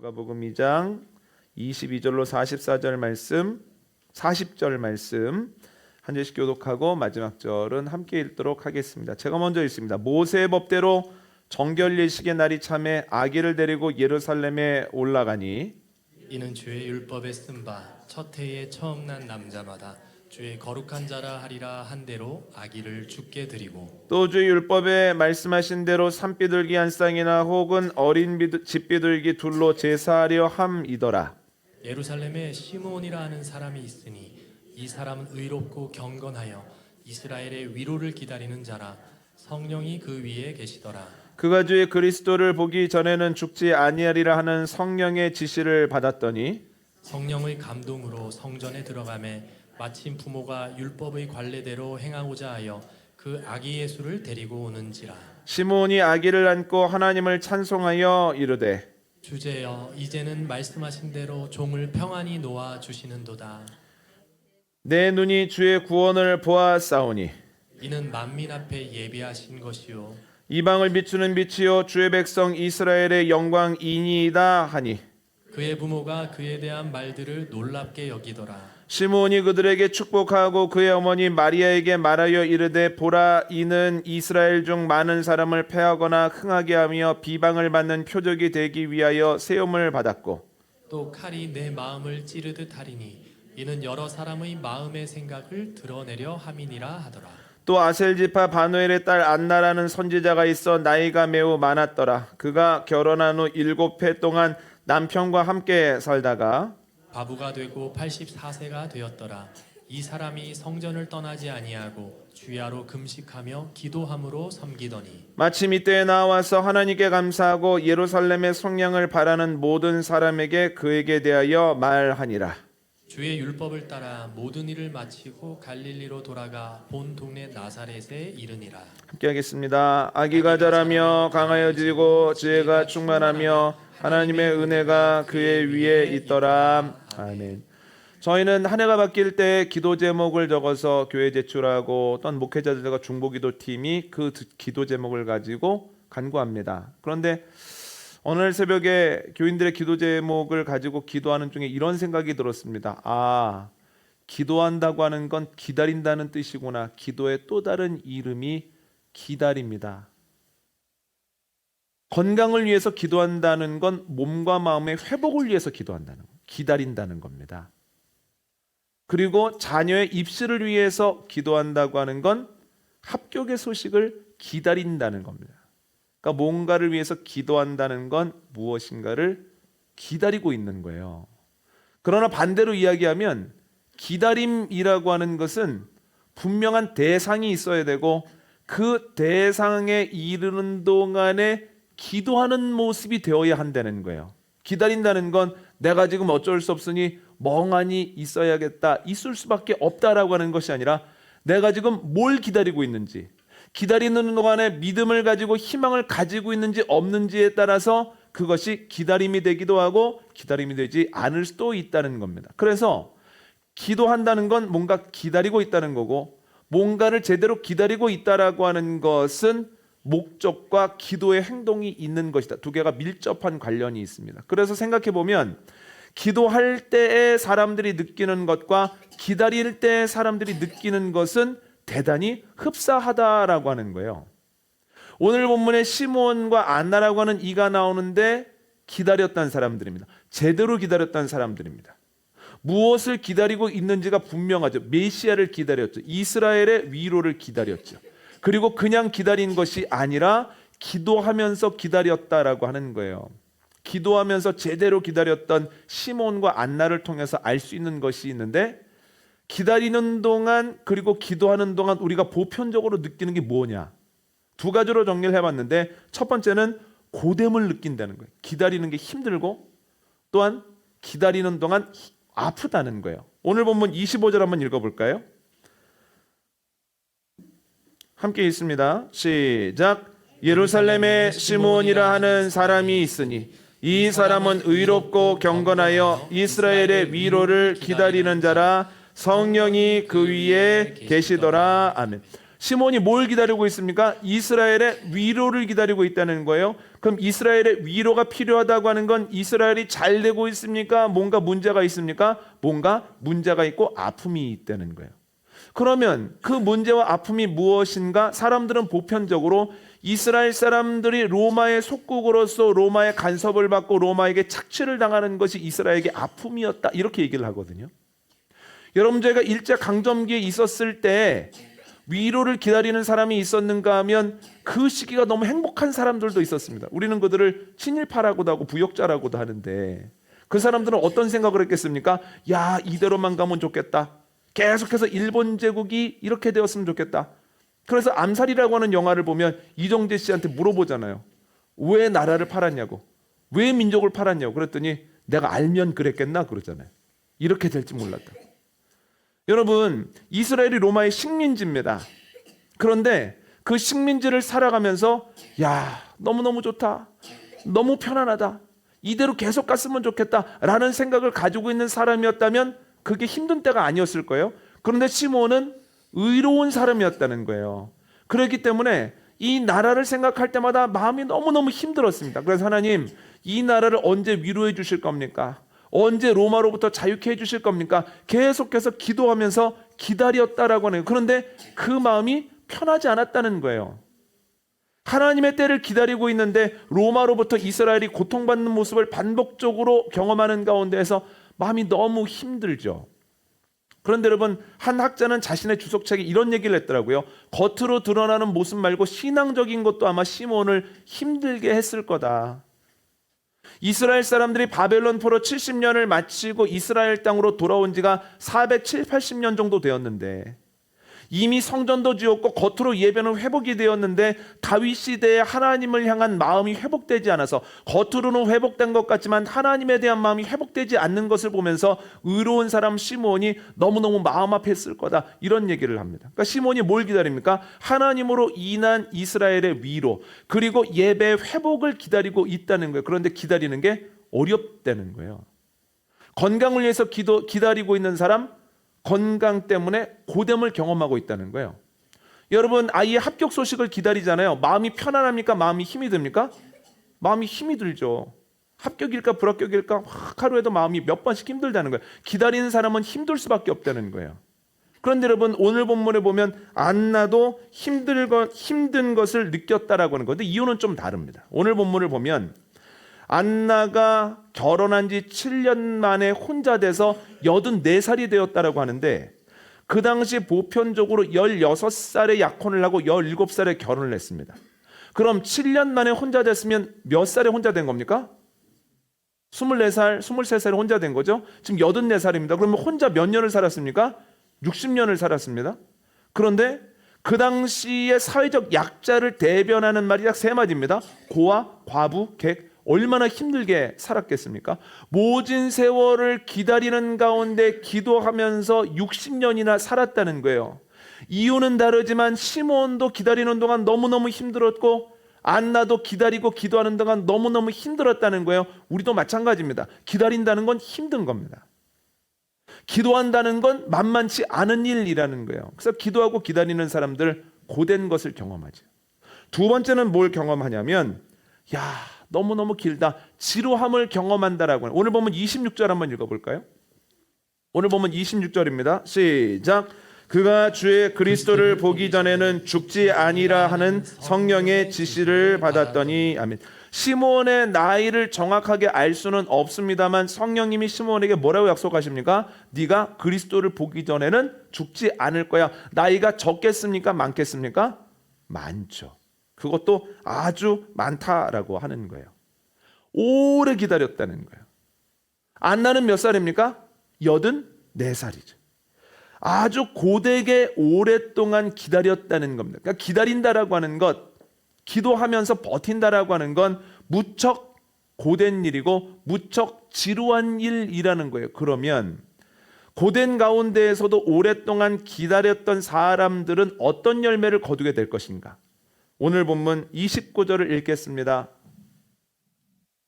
누가복음 2장 22절로 44절 말씀, 40절 말씀 한 절씩 교독하고 마지막 절은 함께 읽도록 하겠습니다. 제가 먼저 읽습니다. 모세의 법대로 정결 예식의 날이 참에 아기를 데리고 예루살렘에 올라가니 이는 주의 율법에 쓴 바 첫 해에 처음 난 남자마다 주의 거룩한 자라 하리라 한 대로 아기를 죽게 드리고 또 주의 율법에 말씀하신 대로 산비둘기 한 쌍이나 혹은 어린 집비둘기 둘로 제사하려 함이더라. 예루살렘에 시므온이라 하는 사람이 있으니 이 사람은 의롭고 경건하여 이스라엘의 위로를 기다리는 자라. 성령이 그 위에 계시더라. 그가 주의 그리스도를 보기 전에는 죽지 아니하리라 하는 성령의 지시를 받았더니 성령의 감동으로 성전에 들어가매 마침 부모가 율법의 관례대로 행하고자 하여 그 아기 예수를 데리고 오는지라. 시므온이 아기를 안고 하나님을 찬송하여 이르되 주제여 이제는 말씀하신 대로 종을 평안히 놓아 주시는도다. 내 눈이 주의 구원을 보았사오니 이는 만민 앞에 예비하신 것이요 이방을 비추는 빛이요 주의 백성 이스라엘의 영광이니이다 하니 그의 부모가 그에 대한 말들을 놀랍게 여기더라. 시므온이 그들에게 축복하고 그의 어머니 마리아에게 말하여 이르되 보라 이는 이스라엘 중 많은 사람을 패하거나 흥하게 하며 비방을 받는 표적이 되기 위하여 세움을 받았고 또 칼이 내 마음을 찌르듯 하리니 이는 여러 사람의 마음의 생각을 드러내려 함이니라 하더라. 또 아셀지파 바누엘의 딸 안나라는 선지자가 있어 나이가 매우 많았더라. 그가 결혼한 후 7해 동안 남편과 함께 살다가 과부가 되고 84세가 되었더라. 이 사람이 성전을 떠나지 아니하고 주야로 금식하며 기도함으로 섬기더니 마침 이때에 나와서 하나님께 감사하고 예루살렘의 성령을 바라는 모든 사람에게 그에게 대하여 말하니라. 주의 율법을 따라 모든 일을 마치고 갈릴리로 돌아가 본 동네 나사렛에 이르니라. 함께 하겠습니다. 아기가 자라며 강하여지고 지혜가 충만하며 하나님의 은혜가 그의 위에 있더라. 아멘. 저희는 한 해가 바뀔 때 기도 제목을 적어서 교회 제출하고 또는 목회자들과 중보기도팀이 그 기도 제목을 가지고 간구합니다. 그런데 오늘 새벽에 교인들의 기도 제목을 가지고 기도하는 중에 이런 생각이 들었습니다. 아, 기도한다고 하는 건 기다린다는 뜻이구나. 기도의 또 다른 이름이 기다립니다. 건강을 위해서 기도한다는 건 몸과 마음의 회복을 위해서 기도한다는 거, 기다린다는 겁니다. 그리고 자녀의 입시를 위해서 기도한다고 하는 건 합격의 소식을 기다린다는 겁니다. 그러니까 뭔가를 위해서 기도한다는 건 무엇인가를 기다리고 있는 거예요. 그러나 반대로 이야기하면 기다림이라고 하는 것은 분명한 대상이 있어야 되고 그 대상에 이르는 동안에 기도하는 모습이 되어야 한다는 거예요. 기다린다는 건 내가 지금 어쩔 수 없으니 멍하니 있어야겠다, 있을 수밖에 없다라고 하는 것이 아니라 내가 지금 뭘 기다리고 있는지, 기다리는 동안에 믿음을 가지고 희망을 가지고 있는지 없는지에 따라서 그것이 기다림이 되기도 하고 기다림이 되지 않을 수도 있다는 겁니다. 그래서 기도한다는 건 뭔가 기다리고 있다는 거고 뭔가를 제대로 기다리고 있다라고 하는 것은 목적과 기도의 행동이 있는 것이다. 두 개가 밀접한 관련이 있습니다. 그래서 생각해 보면 기도할 때에 사람들이 느끼는 것과 기다릴 때에 사람들이 느끼는 것은 대단히 흡사하다라고 하는 거예요. 오늘 본문에 시므온과 안나라고 하는 이가 나오는데 기다렸던 사람들입니다. 제대로 기다렸던 사람들입니다. 무엇을 기다리고 있는지가 분명하죠. 메시아를 기다렸죠. 이스라엘의 위로를 기다렸죠. 그리고 그냥 기다린 것이 아니라 기도하면서 기다렸다라고 하는 거예요. 기도하면서 제대로 기다렸던 시몬과 안나를 통해서 알 수 있는 것이 있는데 기다리는 동안 그리고 기도하는 동안 우리가 보편적으로 느끼는 게 뭐냐? 두 가지로 정리를 해봤는데 첫 번째는 고됨을 느낀다는 거예요. 기다리는 게 힘들고 또한 기다리는 동안 아프다는 거예요. 오늘 본문 25절 한번 읽어볼까요? 함께 읽습니다. 시작. 예루살렘에 시므온이라 하는 사람이 있으니 이 사람은 의롭고 경건하여 이스라엘의 위로를 기다리는 자라. 성령이 그 위에 계시더라. 아멘. 시몬이 뭘 기다리고 있습니까? 이스라엘의 위로를 기다리고 있다는 거예요. 그럼 이스라엘의 위로가 필요하다고 하는 건 이스라엘이 잘 되고 있습니까? 뭔가 문제가 있습니까? 뭔가 문제가 있고 아픔이 있다는 거예요. 그러면 그 문제와 아픔이 무엇인가? 사람들은 보편적으로 이스라엘 사람들이 로마의 속국으로서 로마의 간섭을 받고 로마에게 착취를 당하는 것이 이스라엘에게 아픔이었다, 이렇게 얘기를 하거든요. 여러분, 저희가 일제 강점기에 있었을 때 위로를 기다리는 사람이 있었는가 하면 그 시기가 너무 행복한 사람들도 있었습니다. 우리는 그들을 친일파라고도 하고 부역자라고도 하는데, 그 사람들은 어떤 생각을 했겠습니까? 야, 이대로만 가면 좋겠다. 계속해서 일본 제국이 이렇게 되었으면 좋겠다. 그래서 암살이라고 하는 영화를 보면 이정재 씨한테 물어보잖아요. 왜 나라를 팔았냐고, 왜 민족을 팔았냐고. 그랬더니 내가 알면 그랬겠나 그러잖아요. 이렇게 될지 몰랐다. 여러분, 이스라엘이 로마의 식민지입니다. 그런데 그 식민지를 살아가면서 야, 너무너무 좋다, 너무 편안하다, 이대로 계속 갔으면 좋겠다라는 생각을 가지고 있는 사람이었다면 그게 힘든 때가 아니었을 거예요. 그런데 시몬은 의로운 사람이었다는 거예요. 그렇기 때문에 이 나라를 생각할 때마다 마음이 너무너무 힘들었습니다. 그래서 하나님, 이 나라를 언제 위로해 주실 겁니까? 언제 로마로부터 자유케 해주실 겁니까? 계속해서 기도하면서 기다렸다라고 하네요. 그런데 그 마음이 편하지 않았다는 거예요. 하나님의 때를 기다리고 있는데 로마로부터 이스라엘이 고통받는 모습을 반복적으로 경험하는 가운데에서 마음이 너무 힘들죠. 그런데 여러분, 한 학자는 자신의 주석책에 이런 얘기를 했더라고요. 겉으로 드러나는 모습 말고 신앙적인 것도 아마 시몬을 힘들게 했을 거다. 이스라엘 사람들이 바벨론 포로 70년을 마치고 이스라엘 땅으로 돌아온 지가 470-80년 정도 되었는데, 이미 성전도 지었고 겉으로 예배는 회복이 되었는데 다윗 시대에 하나님을 향한 마음이 회복되지 않아서, 겉으로는 회복된 것 같지만 하나님에 대한 마음이 회복되지 않는 것을 보면서 의로운 사람 시몬이 너무너무 마음 아팠을 거다, 이런 얘기를 합니다. 그러니까 시몬이 뭘 기다립니까? 하나님으로 인한 이스라엘의 위로, 그리고 예배의 회복을 기다리고 있다는 거예요. 그런데 기다리는 게 어렵다는 거예요. 건강을 위해서 기다리고 있는 사람, 건강 때문에 고됨을 경험하고 있다는 거예요. 여러분, 아이의 합격 소식을 기다리잖아요. 마음이 편안합니까? 마음이 힘이 듭니까? 마음이 힘이 들죠. 합격일까 불합격일까 하루에도 마음이 몇 번씩 힘들다는 거예요. 기다리는 사람은 힘들 수밖에 없다는 거예요. 그런데 여러분, 오늘 본문에 보면 안나도 힘든 것을 느꼈다라고 하는 건데, 이유는 좀 다릅니다. 오늘 본문을 보면 안나가 결혼한 지 7년 만에 혼자 돼서 84살이 되었다라고 하는데, 그 당시 보편적으로 16살에 약혼을 하고 17살에 결혼을 했습니다. 그럼 7년 만에 혼자 됐으면 몇 살에 혼자 된 겁니까? 24살, 23살에 혼자 된 거죠. 지금 84살입니다. 그러면 혼자 몇 년을 살았습니까? 60년을 살았습니다. 그런데 그 당시의 사회적 약자를 대변하는 말이 약 3마디입니다. 고아, 과부, 객. 얼마나 힘들게 살았겠습니까? 모진 세월을 기다리는 가운데 기도하면서 60년이나 살았다는 거예요. 이유는 다르지만 시몬도 기다리는 동안 너무너무 힘들었고, 안나도 기다리고 기도하는 동안 너무너무 힘들었다는 거예요. 우리도 마찬가지입니다. 기다린다는 건 힘든 겁니다. 기도한다는 건 만만치 않은 일이라는 거예요. 그래서 기도하고 기다리는 사람들 고된 것을 경험하죠. 두 번째는 뭘 경험하냐면, 야, 너무너무 길다, 지루함을 경험한다라고. 오늘 보면 26절 한번 읽어볼까요? 오늘 보면 26절입니다. 시작. 그가 주의 그리스도를 보기 전에는 죽지 아니라 하는 성령의 지시를 받았더니. 아멘. 시몬의 나이를 정확하게 알 수는 없습니다만 성령님이 시몬에게 뭐라고 약속하십니까? 네가 그리스도를 보기 전에는 죽지 않을 거야. 나이가 적겠습니까? 많겠습니까? 많죠. 그것도 아주 많다라고 하는 거예요. 오래 기다렸다는 거예요. 안나는 몇 살입니까? 84살이죠. 아주 고되게 오랫동안 기다렸다는 겁니다. 그러니까 기다린다라고 하는 것, 기도하면서 버틴다라고 하는 건 무척 고된 일이고 무척 지루한 일이라는 거예요. 그러면 고된 가운데에서도 오랫동안 기다렸던 사람들은 어떤 열매를 거두게 될 것인가? 오늘 본문 29절을 읽겠습니다.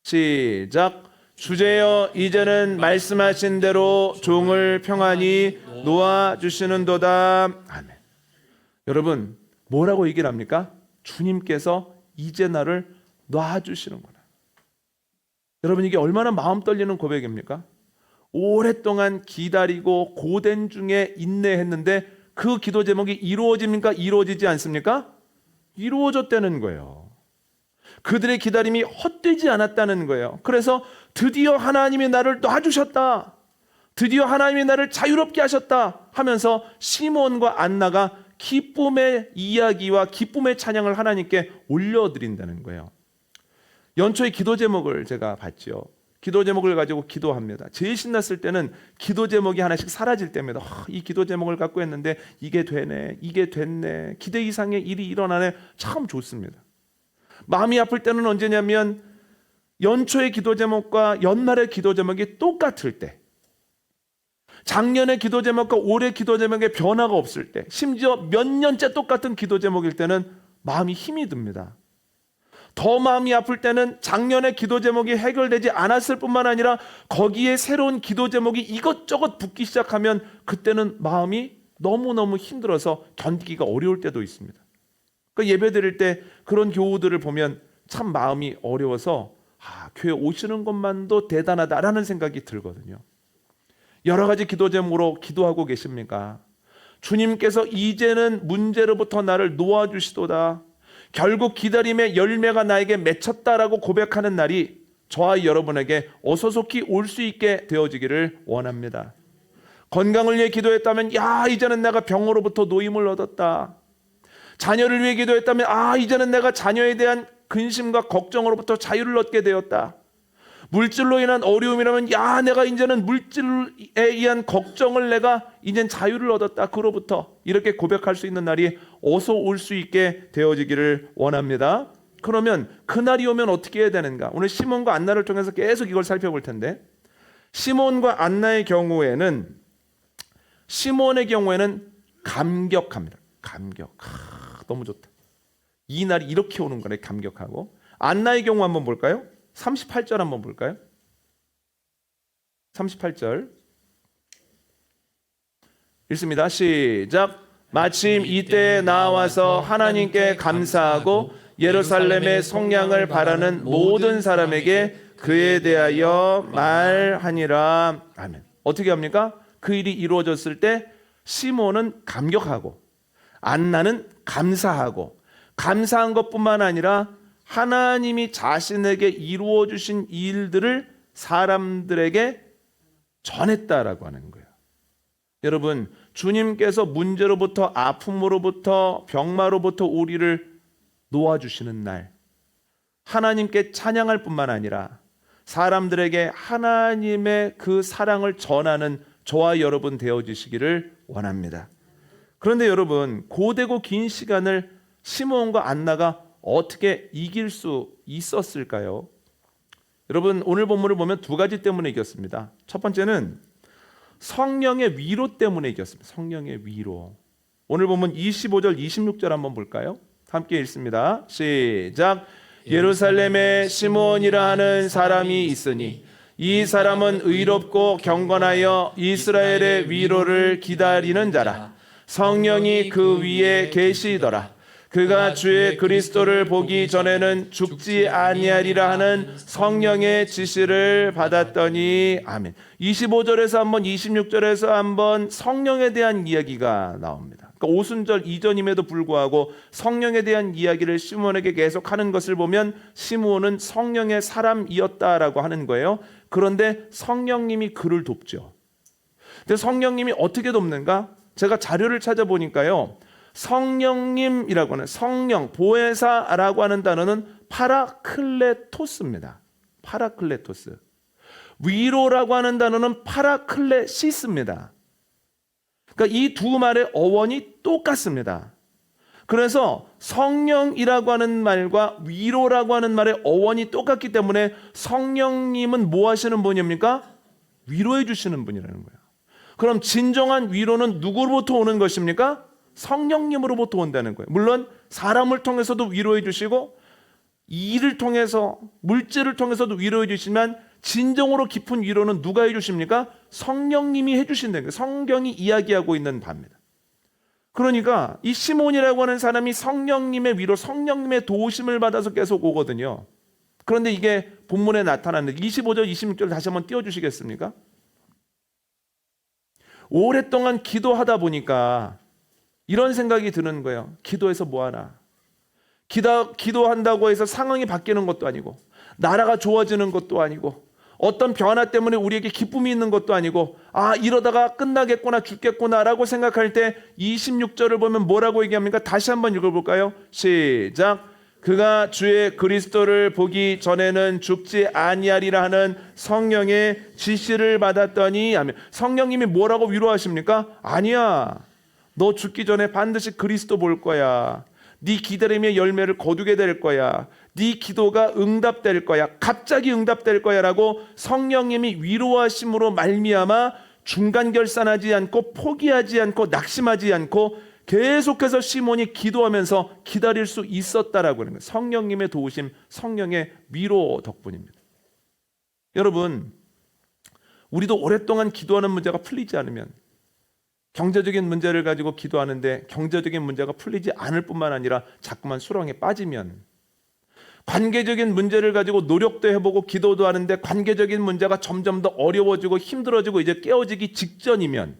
시작. 주제여, 이제는 말씀하신 대로 종을 평안히 놓아주시는도다. 아멘. 여러분, 뭐라고 얘기를 합니까? 주님께서 이제 나를 놔주시는구나. 여러분, 이게 얼마나 마음 떨리는 고백입니까? 오랫동안 기다리고 고된 중에 인내했는데 그 기도 제목이 이루어집니까? 이루어지지 않습니까? 이루어졌다는 거예요. 그들의 기다림이 헛되지 않았다는 거예요. 그래서 드디어 하나님이 나를 놔주셨다, 드디어 하나님이 나를 자유롭게 하셨다 하면서 시몬과 안나가 기쁨의 이야기와 기쁨의 찬양을 하나님께 올려드린다는 거예요. 연초에 기도 제목을 제가 봤죠. 기도 제목을 가지고 기도합니다. 제일 신났을 때는 기도 제목이 하나씩 사라질 때입니다. 이 기도 제목을 갖고 했는데 이게 되네, 이게 됐네, 기대 이상의 일이 일어나네. 참 좋습니다. 마음이 아플 때는 언제냐면 연초의 기도 제목과 연말의 기도 제목이 똑같을 때, 작년의 기도 제목과 올해 기도 제목에 변화가 없을 때, 심지어 몇 년째 똑같은 기도 제목일 때는 마음이 힘이 듭니다. 더 마음이 아플 때는 작년의 기도 제목이 해결되지 않았을 뿐만 아니라 거기에 새로운 기도 제목이 이것저것 붙기 시작하면 그때는 마음이 너무너무 힘들어서 견디기가 어려울 때도 있습니다. 그러니까 예배 드릴 때 그런 교우들을 보면 참 마음이 어려워서 교회 오시는 것만도 대단하다라는 생각이 들거든요. 여러 가지 기도 제목으로 기도하고 계십니까? 주님께서 이제는 문제로부터 나를 놓아주시도다, 결국 기다림의 열매가 나에게 맺혔다라고 고백하는 날이 저와 여러분에게 어서속히 올 수 있게 되어지기를 원합니다. 건강을 위해 기도했다면 이제는 내가 병으로부터 노임을 얻었다. 자녀를 위해 기도했다면 이제는 내가 자녀에 대한 근심과 걱정으로부터 자유를 얻게 되었다. 물질로 인한 어려움이라면 내가 이제는 물질에 의한 걱정을 내가 이젠 자유를 얻었다, 그로부터. 이렇게 고백할 수 있는 날이 어서 올 수 있게 되어지기를 원합니다. 그러면 그날이 오면 어떻게 해야 되는가? 오늘 시몬과 안나를 통해서 계속 이걸 살펴볼 텐데, 시몬과 안나의 경우에는, 시몬의 경우에는 감격합니다. 감격. 너무 좋다, 이 날이 이렇게 오는 거네, 감격하고. 안나의 경우 한번 볼까요? 38절 한번 볼까요? 38절 읽습니다. 시작. 마침 이때에 나와서 하나님께 감사하고 예루살렘의 성량을 바라는 모든 사람에게 그에 대하여 말하니라. 아멘. 어떻게 합니까? 그 일이 이루어졌을 때 시몬은 감격하고 안나는 감사하고, 감사한 것뿐만 아니라 하나님이 자신에게 이루어 주신 일들을 사람들에게 전했다라고 하는 거예요. 여러분, 주님께서 문제로부터, 아픔으로부터, 병마로부터 우리를 놓아주시는 날, 하나님께 찬양할 뿐만 아니라 사람들에게 하나님의 그 사랑을 전하는 저와 여러분 되어주시기를 원합니다. 그런데 여러분, 고되고 긴 시간을 시몬과 안나가 어떻게 이길 수 있었을까요? 여러분, 오늘 본문을 보면 두 가지 때문에 이겼습니다. 첫 번째는 성령의 위로 때문에 이겼습니다. 성령의 위로. 오늘 보면 25절 26절 한번 볼까요? 함께 읽습니다. 시작. 예루살렘에 시몬이라 하는 사람이 있으니 이 사람은 의롭고 경건하여 이스라엘의 위로를 기다리는 자라. 성령이 그 위에 계시더라. 그가 주의 그리스도를 보기 전에는 죽지 아니하리라 하는 성령의 지시를 받았더니. 아멘. 25절에서 한번 26절에서 한번 성령에 대한 이야기가 나옵니다. 그러니까 오순절 이전임에도 불구하고 성령에 대한 이야기를 시몬에게 계속 하는 것을 보면 시몬은 성령의 사람이었다라고 하는 거예요. 그런데 성령님이 그를 돕죠. 근데 성령님이 어떻게 돕는가? 제가 자료를 찾아보니까요, 성령님이라고 하는, 성령, 보혜사라고 하는 단어는 파라클레토스입니다. 파라클레토스. 위로라고 하는 단어는 파라클레시스입니다. 그러니까 이 두 말의 어원이 똑같습니다. 그래서 성령이라고 하는 말과 위로라고 하는 말의 어원이 똑같기 때문에 성령님은 뭐 하시는 분입니까? 위로해 주시는 분이라는 거예요. 그럼 진정한 위로는 누구로부터 오는 것입니까? 성령님으로부터 온다는 거예요. 물론 사람을 통해서도 위로해 주시고 일을 통해서, 물질을 통해서도 위로해 주시지만 진정으로 깊은 위로는 누가 해 주십니까? 성령님이 해 주신다는 거예요. 성경이 이야기하고 있는 바입니다. 그러니까 이 시몬이라고 하는 사람이 성령님의 위로, 성령님의 도우심을 받아서 계속 오거든요. 그런데 이게 본문에 나타나는데 25절, 26절 다시 한번 띄워주시겠습니까? 오랫동안 기도하다 보니까 이런 생각이 드는 거예요. 기도해서 뭐하나? 기도한다고 해서 상황이 바뀌는 것도 아니고, 나라가 좋아지는 것도 아니고, 어떤 변화 때문에 우리에게 기쁨이 있는 것도 아니고, 아, 이러다가 끝나겠구나, 죽겠구나라고 생각할 때 26절을 보면 뭐라고 얘기합니까? 다시 한번 읽어볼까요? 시작. 그가 주의 그리스도를 보기 전에는 죽지 아니하리라 하는 성령의 지시를 받았더니 하면, 성령님이 뭐라고 위로하십니까? 아니야, 너 죽기 전에 반드시 그리스도 볼 거야. 네 기다림의 열매를 거두게 될 거야. 네 기도가 응답될 거야. 갑자기 응답될 거야 라고 성령님이 위로하심으로 말미암아 중간 결산하지 않고, 포기하지 않고, 낙심하지 않고 계속해서 시몬이 기도하면서 기다릴 수 있었다라고 하는 거예요. 성령님의 도우심, 성령의 위로 덕분입니다. 여러분, 우리도 오랫동안 기도하는 문제가 풀리지 않으면, 경제적인 문제를 가지고 기도하는데 경제적인 문제가 풀리지 않을 뿐만 아니라 자꾸만 수렁에 빠지면, 관계적인 문제를 가지고 노력도 해보고 기도도 하는데 관계적인 문제가 점점 더 어려워지고 힘들어지고 이제 깨어지기 직전이면,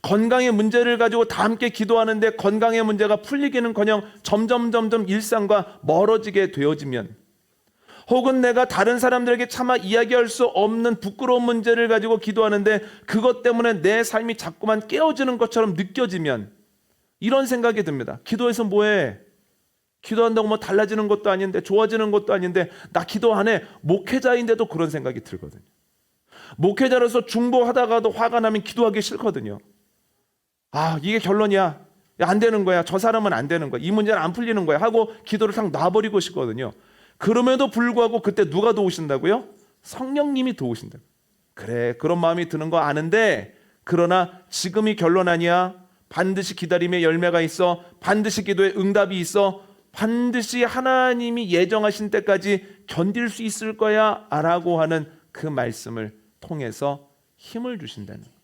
건강의 문제를 가지고 다 함께 기도하는데 건강의 문제가 풀리기는커녕 점점 일상과 멀어지게 되어지면, 혹은 내가 다른 사람들에게 차마 이야기할 수 없는 부끄러운 문제를 가지고 기도하는데 그것 때문에 내 삶이 자꾸만 깨어지는 것처럼 느껴지면, 이런 생각이 듭니다. 기도해서 뭐해? 기도한다고 뭐 달라지는 것도 아닌데, 좋아지는 것도 아닌데, 나 기도 안 해. 목회자인데도 그런 생각이 들거든요. 목회자로서 중보하다가도 화가 나면 기도하기 싫거든요. 아, 이게 결론이야. 안 되는 거야. 저 사람은 안 되는 거야. 이 문제는 안 풀리는 거야 하고 기도를 딱 놔버리고 싶거든요. 그럼에도 불구하고 그때 누가 도우신다고요? 성령님이 도우신다. 그래, 그런 마음이 드는 거 아는데, 그러나 지금이 결론 아니야. 반드시 기다림의 열매가 있어. 반드시 기도에 응답이 있어. 반드시 하나님이 예정하신 때까지 견딜 수 있을 거야 라고 하는 그 말씀을 통해서 힘을 주신다는 거예요.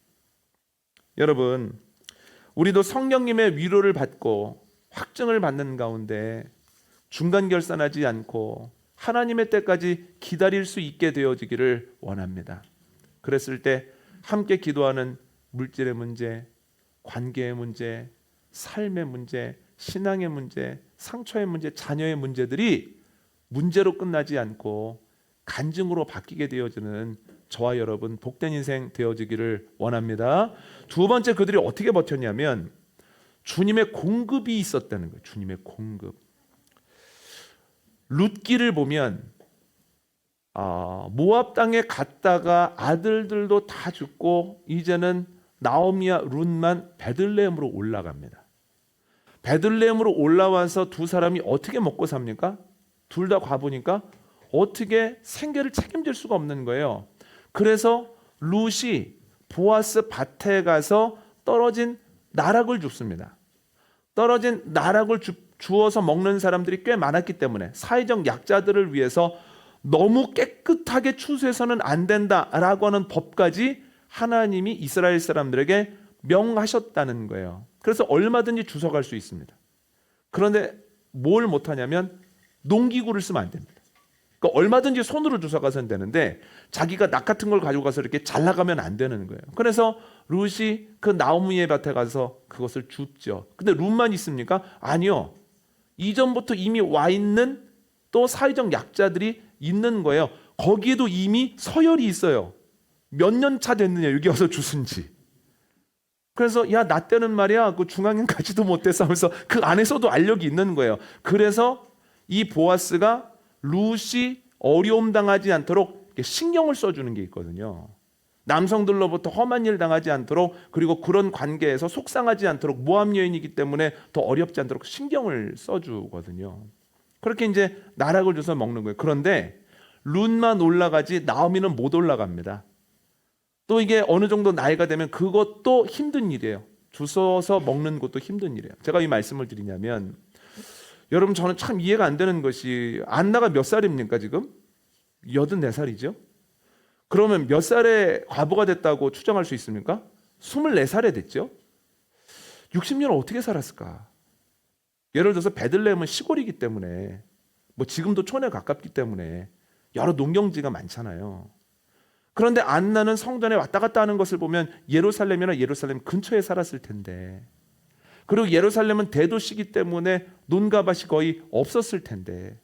여러분, 우리도 성령님의 위로를 받고 확증을 받는 가운데 중간 결산하지 않고 하나님의 때까지 기다릴 수 있게 되어지기를 원합니다. 그랬을 때 함께 기도하는 물질의 문제, 관계의 문제, 삶의 문제, 신앙의 문제, 상처의 문제, 자녀의 문제들이 문제로 끝나지 않고 간증으로 바뀌게 되어지는 저와 여러분 복된 인생 되어지기를 원합니다. 두 번째, 그들이 어떻게 버텼냐면 주님의 공급이 있었다는 거예요. 주님의 공급. 룻기를 보면 모압 땅에 갔다가 아들들도 다 죽고 이제는 나오미와 룻만 베들레헴으로 올라갑니다. 베들레헴으로 올라와서 두 사람이 어떻게 먹고 삽니까? 둘 다 가보니까 어떻게 생계를 책임질 수가 없는 거예요. 그래서 룻이 보아스 밭에 가서 떨어진 나락을 줍습니다. 떨어진 나락을 주어서 먹는 사람들이 꽤 많았기 때문에 사회적 약자들을 위해서 너무 깨끗하게 추수해서는 안 된다라고 하는 법까지 하나님이 이스라엘 사람들에게 명하셨다는 거예요. 그래서 얼마든지 주워갈 수 있습니다. 그런데 뭘 못하냐면 농기구를 쓰면 안 됩니다. 그러니까 얼마든지 손으로 주워가서는 되는데 자기가 낙 같은 걸 가지고 가서 이렇게 잘라가면 안 되는 거예요. 그래서 룻이 그 나오미의 밭에 가서 그것을 줍죠. 근데 룻만 있습니까? 아니요. 이전부터 이미 와 있는 또 사회적 약자들이 있는 거예요. 거기에도 이미 서열이 있어요. 몇 년 차 됐느냐, 여기 와서 주순 지. 그래서 야, 나 때는 말이야 그 중앙인 가지도 못해서 하면서 그 안에서도 알력이 있는 거예요. 그래서 이 보아스가 룻이 어려움 당하지 않도록 신경을 써주는 게 있거든요. 남성들로부터 험한 일 당하지 않도록, 그리고 그런 관계에서 속상하지 않도록, 모함 여인이기 때문에 더 어렵지 않도록 신경을 써주거든요. 그렇게 이제 나락을 줘서 먹는 거예요. 그런데 룻만 올라가지 나오미는 못 올라갑니다. 또 이게 어느 정도 나이가 되면 그것도 힘든 일이에요. 주워서 먹는 것도 힘든 일이에요. 제가 이 말씀을 드리냐면, 여러분, 저는 참 이해가 안 되는 것이, 안나가 몇 살입니까 지금? 84살이죠. 그러면 몇 살에 과부가 됐다고 추정할 수 있습니까? 24살에 됐죠. 60년을 어떻게 살았을까? 예를 들어서 베들레헴은 시골이기 때문에 뭐 지금도 촌에 가깝기 때문에 여러 농경지가 많잖아요. 그런데 안나는 성전에 왔다 갔다 하는 것을 보면 예루살렘이나 예루살렘 근처에 살았을 텐데, 그리고 예루살렘은 대도시이기 때문에 논과 밭이 거의 없었을 텐데,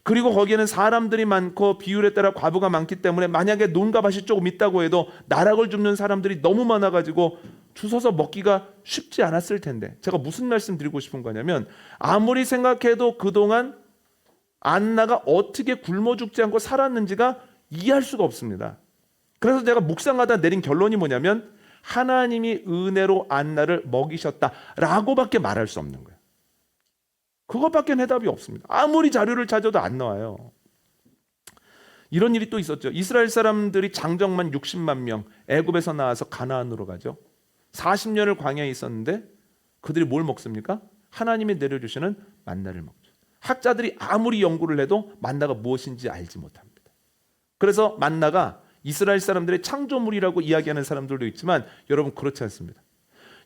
그리고 거기에는 사람들이 많고 비율에 따라 과부가 많기 때문에 만약에 논과 밭이 조금 있다고 해도 나락을 줍는 사람들이 너무 많아가지고 주워서 먹기가 쉽지 않았을 텐데, 제가 무슨 말씀 드리고 싶은 거냐면 아무리 생각해도 그동안 안나가 어떻게 굶어 죽지 않고 살았는지가 이해할 수가 없습니다. 그래서 제가 묵상하다 내린 결론이 뭐냐면 하나님이 은혜로 안나를 먹이셨다라고밖에 말할 수 없는 거예요. 그것밖에 해답이 없습니다. 아무리 자료를 찾아도 안 나와요. 이런 일이 또 있었죠. 이스라엘 사람들이 장정만 60만 명 애굽에서 나와서 가나안으로 가죠. 40년을 광야에 있었는데 그들이 뭘 먹습니까? 하나님이 내려주시는 만나를 먹죠. 학자들이 아무리 연구를 해도 만나가 무엇인지 알지 못합니다. 그래서 만나가 이스라엘 사람들의 창조물이라고 이야기하는 사람들도 있지만 여러분 그렇지 않습니다.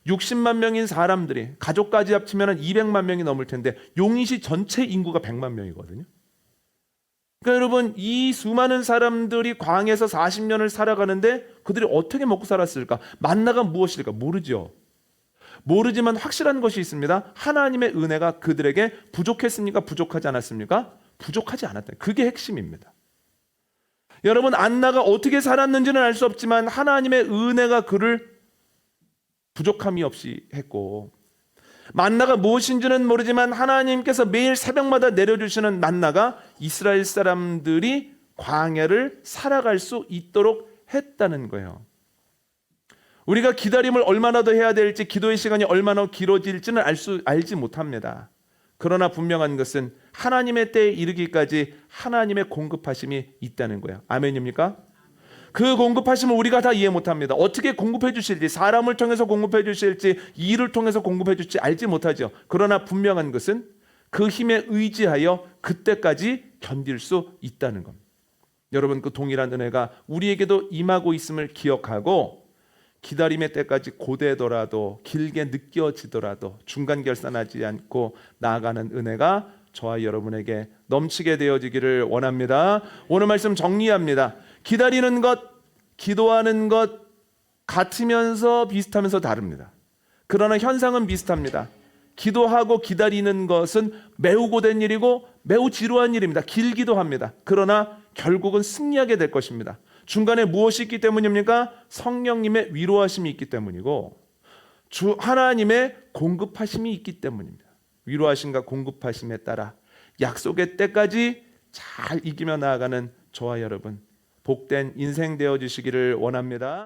60만 명인 사람들이 가족까지 합치면 200만 명이 넘을 텐데 용인시 전체 인구가 100만 명이거든요. 그러니까 여러분 이 수많은 사람들이 광야에서 40년을 살아가는데 그들이 어떻게 먹고 살았을까? 만나가 무엇일까? 모르죠. 모르지만 확실한 것이 있습니다. 하나님의 은혜가 그들에게 부족했습니까? 부족하지 않았습니까? 부족하지 않았다. 그게 핵심입니다. 여러분 안나가 어떻게 살았는지는 알 수 없지만 하나님의 은혜가 그를 부족함이 없이 했고, 만나가 무엇인지는 모르지만 하나님께서 매일 새벽마다 내려주시는 만나가 이스라엘 사람들이 광야를 살아갈 수 있도록 했다는 거예요. 우리가 기다림을 얼마나 더 해야 될지, 기도의 시간이 얼마나 길어질지는 알지 못합니다. 그러나 분명한 것은 하나님의 때에 이르기까지 하나님의 공급하심이 있다는 거예요. 아멘입니까? 그 공급하심을 우리가 다 이해 못합니다. 어떻게 공급해 주실지, 사람을 통해서 공급해 주실지, 일을 통해서 공급해 주실지 알지 못하죠. 그러나 분명한 것은 그 힘에 의지하여 그때까지 견딜 수 있다는 겁니다. 여러분 그 동일한 은혜가 우리에게도 임하고 있음을 기억하고 기다림의 때까지 고되더라도 길게 느껴지더라도 중간 결산하지 않고 나아가는 은혜가 저와 여러분에게 넘치게 되어지기를 원합니다. 오늘 말씀 정리합니다. 기다리는 것, 기도하는 것 같으면서 비슷하면서 다릅니다. 그러나 현상은 비슷합니다. 기도하고 기다리는 것은 매우 고된 일이고 매우 지루한 일입니다. 길기도 합니다. 그러나 결국은 승리하게 될 것입니다. 중간에 무엇이 있기 때문입니까? 성령님의 위로하심이 있기 때문이고 주 하나님의 공급하심이 있기 때문입니다. 위로하심과 공급하심에 따라 약속의 때까지 잘 이기며 나아가는 저와 여러분 복된 인생 되어주시기를 원합니다.